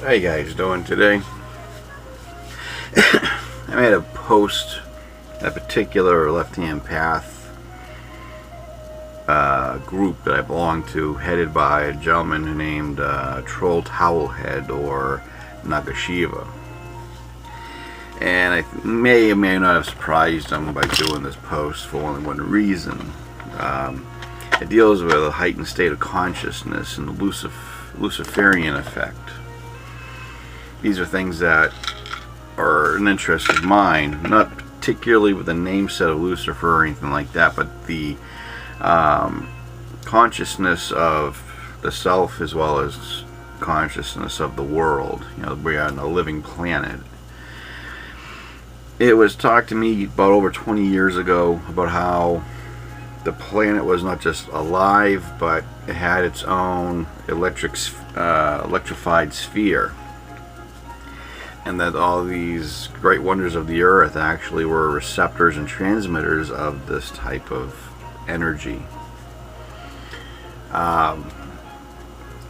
How you guys doing today? I made a post, a particular left-hand path group that I belong to, headed by a gentleman named Troll Towelhead or Nagashiva. And I may or may not have surprised him by doing this post for only one reason. It deals with a heightened state of consciousness and the Luciferian effect. These are things that are an interest of mine, not particularly with the name set of Lucifer or anything like that, but the consciousness of the self as well as consciousness of the world. You know, we are on a living planet. It was talked to me about over 20 years ago about how the planet was not just alive, but it had its own electrified sphere. And that all these great wonders of the earth actually were receptors and transmitters of this type of energy. And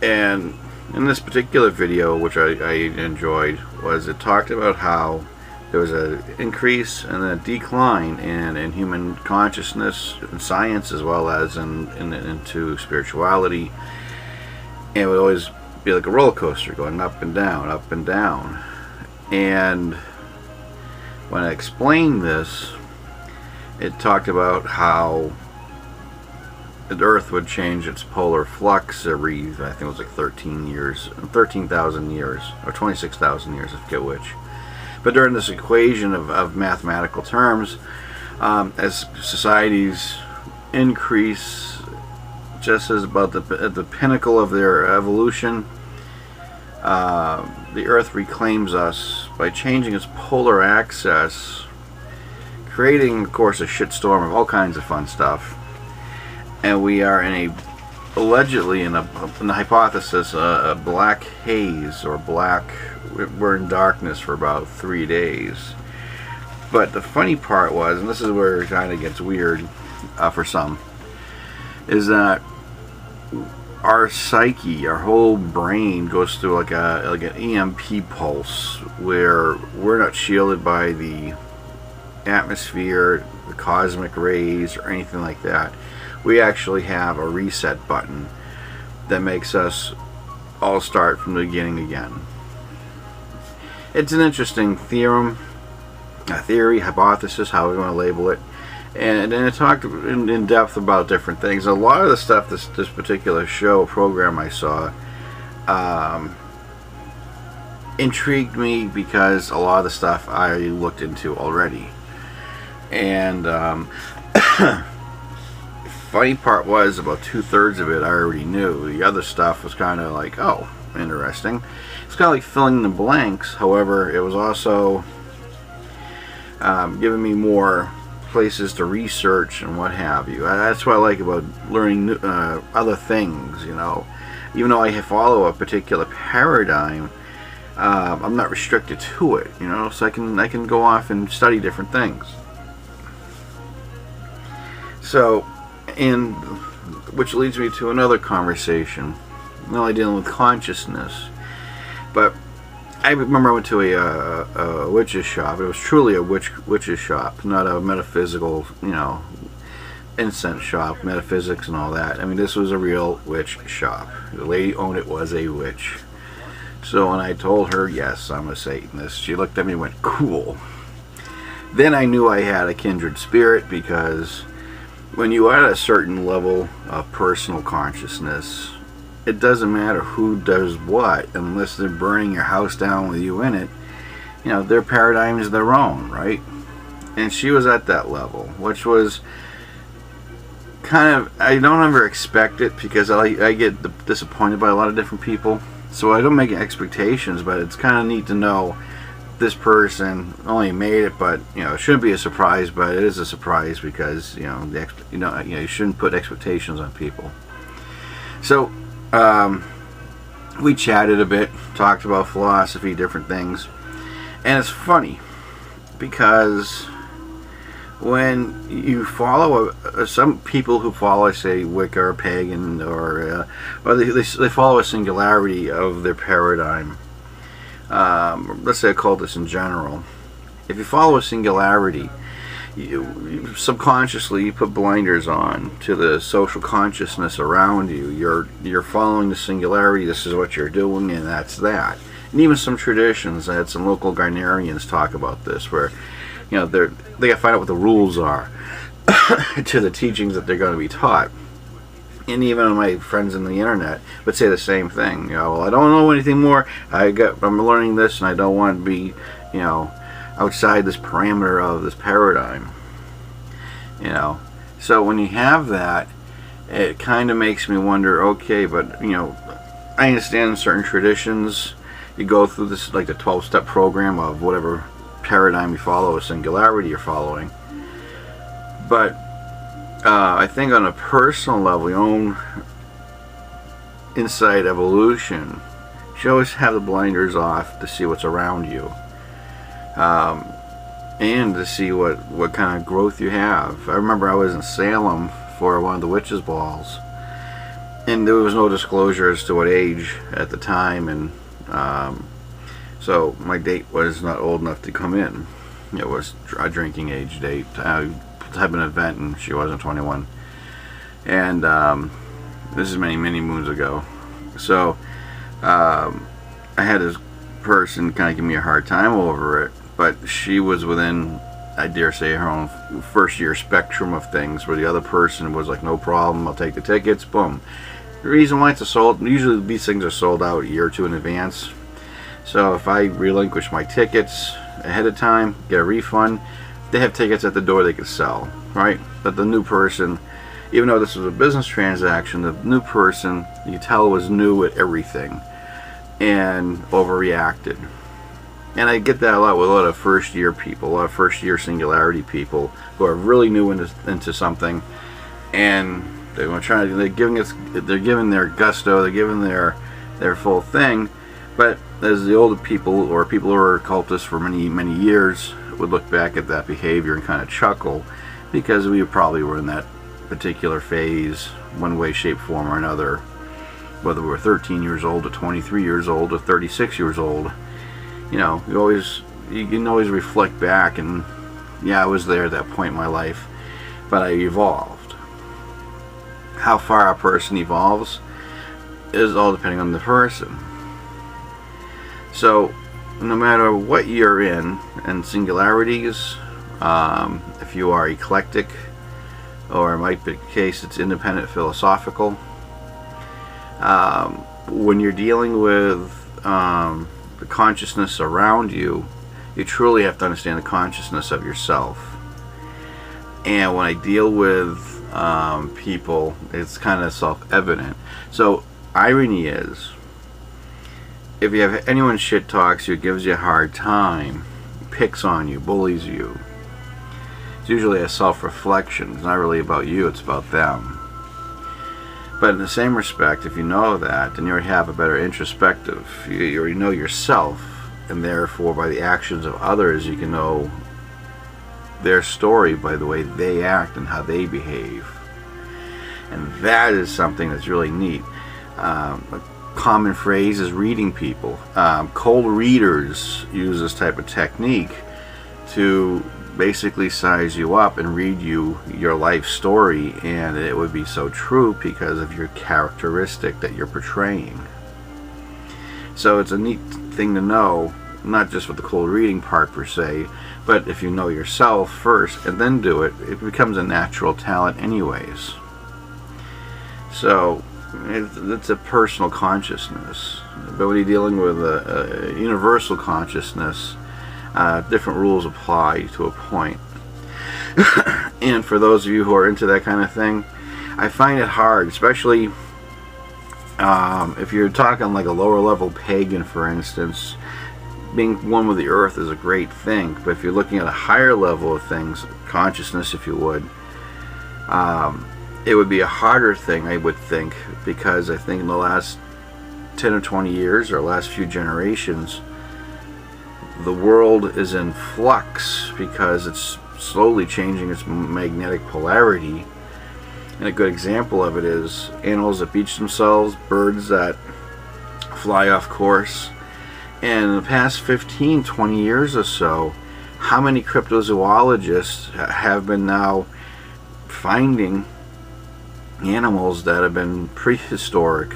in this particular video, which I enjoyed, was it talked about how there was an increase and a decline in human consciousness and science, as well as into spirituality. And it would always be like a roller coaster, going up and down, up and down. And when I explained this, it talked about how the Earth would change its polar flux every, I think it was like 13,000 years, or 26,000 years, I forget which. But during this equation of mathematical terms, as societies increase, just as about at the pinnacle of their evolution, the Earth reclaims us by changing its polar axis, creating, of course, a shitstorm of all kinds of fun stuff. And we are allegedly in a hypothesis, a black haze, or we're in darkness for about 3 days. But the funny part was, and this is where it kind of gets weird for some, is that our psyche, our whole brain, goes through like an EMP pulse, where we're not shielded by the atmosphere, the cosmic rays, or anything like that. We actually have a reset button that makes us all start from the beginning again. It's an interesting theory, hypothesis, however you want to label it. And it talked in depth about different things. A lot of the stuff this particular program I saw, intrigued me because a lot of the stuff I looked into already. And funny part was, about 2/3 of it I already knew. The other stuff was kind of like, oh, interesting. It's kind of like filling in the blanks. However, it was also giving me more places to research and what have you. That's what I like about learning other things, you know. Even though I follow a particular paradigm, I'm not restricted to it, you know, so I can go off and study different things. So, which leads me to another conversation, not only dealing with consciousness, but I remember I went to a witch's shop. It was truly a witch's shop, not a metaphysical, you know, incense shop, metaphysics and all that. I mean, this was a real witch shop. The lady who owned it was a witch. So when I told her, yes, I'm a Satanist, she looked at me and went, cool. Then I knew I had a kindred spirit, because when you are at a certain level of personal consciousness, it doesn't matter who does what, unless they're burning your house down with you in it. You know, their paradigm is their own, right? And she was at that level, which was kind of, I don't ever expect it, because I get disappointed by a lot of different people. So I don't make expectations, but it's kind of neat to know this person only made it. But you know, it shouldn't be a surprise, but it is a surprise, because you know, you shouldn't put expectations on people. So we chatted a bit, talked about philosophy, different things, and it's funny because when you follow some people who follow, say, Wicca or pagan, or they follow a singularity of their paradigm, let's say occultists in general, if you follow a singularity, you subconsciously you put blinders on to the social consciousness around you. You're following the singularity. This is what you're doing, and that's that. And even some traditions, I had some local Gardnerians talk about this, where they got to find out what the rules are to the teachings that they're going to be taught. And even my friends on the internet would say the same thing. Well, I don't know anything more. I'm learning this, and I don't want to be, outside this parameter of this paradigm. So when you have that, it kind of makes me wonder. Okay, but I understand in certain traditions, you go through this like the 12-step program of whatever paradigm you follow, a singularity you're following. But I think on a personal level, your own inside evolution, you should always have the blinders off to see what's around you, and to see what kind of growth you have. I remember I was in Salem for one of the witches' balls, and there was no disclosure as to what age at the time, and so my date was not old enough to come in. It was a drinking age date. Type of event, and she wasn't 21, and this is many moons ago. So I had this person kind of give me a hard time over it, but she was within, I dare say, her own first year spectrum of things, where the other person was like, no problem, I'll take the tickets, boom. The reason why it's usually these things are sold out a year or two in advance. So if I relinquish my tickets ahead of time, get a refund, they have tickets at the door they could sell, right? But the new person, even though this was a business transaction, the new person, you tell, was new at everything and overreacted. And I get that a lot with a lot of first-year people, a lot of first-year singularity people who are really new into something, and they're giving their gusto, they're giving their full thing. But as the older people, or people who are occultists for many years, would look back at that behavior and kind of chuckle, because we probably were in that particular phase, one way, shape, form, or another, whether we're 13 years old or 23 years old or 36 years old. You can always reflect back, and yeah, I was there at that point in my life, but I evolved. How far a person evolves is all depending on the person. So no matter what you're in, and singularities, if you are eclectic, or it might be the case it's independent philosophical, when you're dealing with the consciousness around you, you truly have to understand the consciousness of yourself. And when I deal with people, it's kind of self-evident. So irony is, if you have anyone shit talks you, gives you a hard time, picks on you, bullies you, it's usually a self-reflection. It's not really about you, it's about them. But in the same respect, if you know that, then you already have a better introspective. You already know yourself, and therefore by the actions of others you can know their story by the way they act and how they behave. And that is something that's really neat. A common phrase is reading people. Cold readers use this type of technique to basically size you up and read you your life story, and it would be so true because of your characteristic that you're portraying. So it's a neat thing to know, not just with the cold reading part per se, but if you know yourself first and then do it, it becomes a natural talent anyways. So it's a personal consciousness, but when you're dealing with a universal consciousness, different rules apply to a point. And for those of you who are into that kind of thing, I find it hard, especially if you're talking like a lower level pagan, for instance. Being one with the earth is a great thing, but if you're looking at a higher level of things, consciousness if you would, it would be a harder thing, I would think, because I think in the last 10 or 20 years, or last few generations, the world is in flux because it's slowly changing its magnetic polarity. And a good example of it is animals that beach themselves, birds that fly off course, And in the past 15, 20 years or so, how many cryptozoologists have been now finding animals that have been prehistoric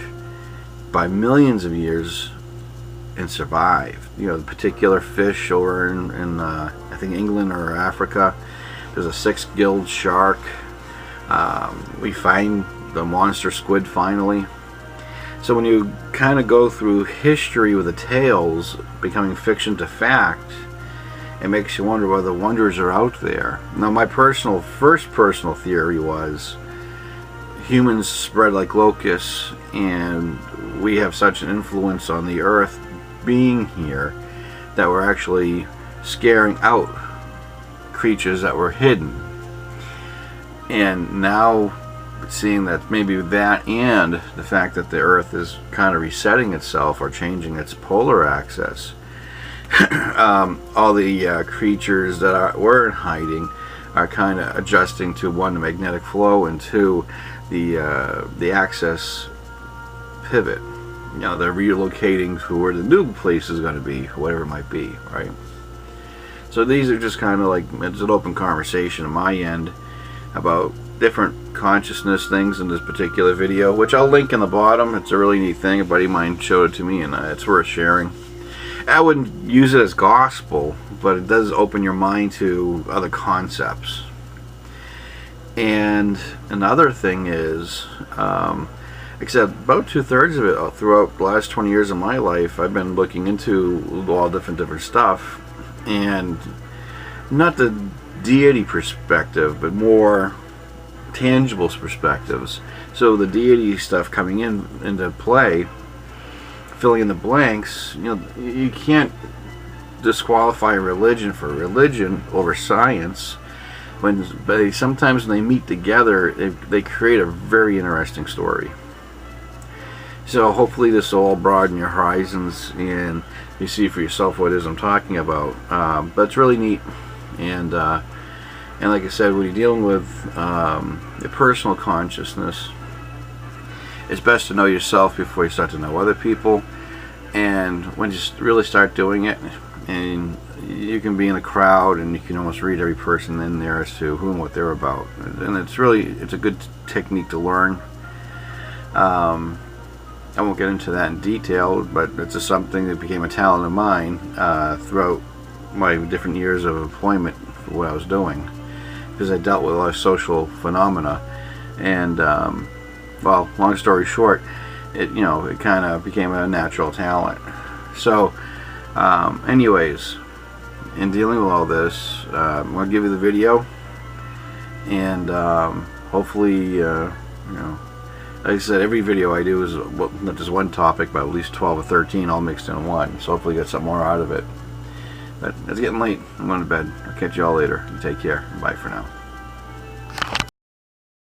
by millions of years and survived? You know, the particular fish over in I think England or Africa, there's a six-gilled shark. We find the monster squid finally. So when you kind of go through history with the tales becoming fiction to fact, it makes you wonder whether wonders are out there. Now, my first personal theory was humans spread like locusts, and we have such an influence on the earth being here that we're actually scaring out creatures that were hidden. And now, seeing that maybe that and the fact that the earth is kind of resetting itself or changing its polar axis, all the creatures that were in hiding are kind of adjusting to, one, the magnetic flow, and two, the axis pivot. You know, they're relocating to where the new place is going to be, whatever it might be, right? So these are just kind of like, it's an open conversation on my end about different consciousness things in this particular video, which I'll link in the bottom. It's a really neat thing. A buddy of mine showed it to me, and it's worth sharing. I wouldn't use it as gospel, but it does open your mind to other concepts. And another thing is, except about 2/3 of it throughout the last 20 years of my life, I've been looking into all different stuff, and not the deity perspective, but more tangible perspectives. So the deity stuff coming into play, filling in the blanks. You know, you can't disqualify religion for religion over science. But sometimes when they meet together, they create a very interesting story. So hopefully this will all broaden your horizons and you see for yourself what it is I'm talking about. But it's really neat. And like I said, when you're dealing with your personal consciousness, it's best to know yourself before you start to know other people. And when you really start doing it, and you can be in a crowd and you can almost read every person in there as to who and what they're about. And it's a good technique to learn. I won't get into that in detail, but it's just something that became a talent of mine throughout my different years of employment for what I was doing, because I dealt with a lot of social phenomena. And well, long story short, it kind of became a natural talent. So anyways, in dealing with all this, I'm going to give you the video, and hopefully like I said, every video I do is not just one topic, but at least 12 or 13 all mixed in one. So hopefully you get something more out of it. But it's getting late. I'm going to bed. I'll catch you all later. You take care. Bye for now.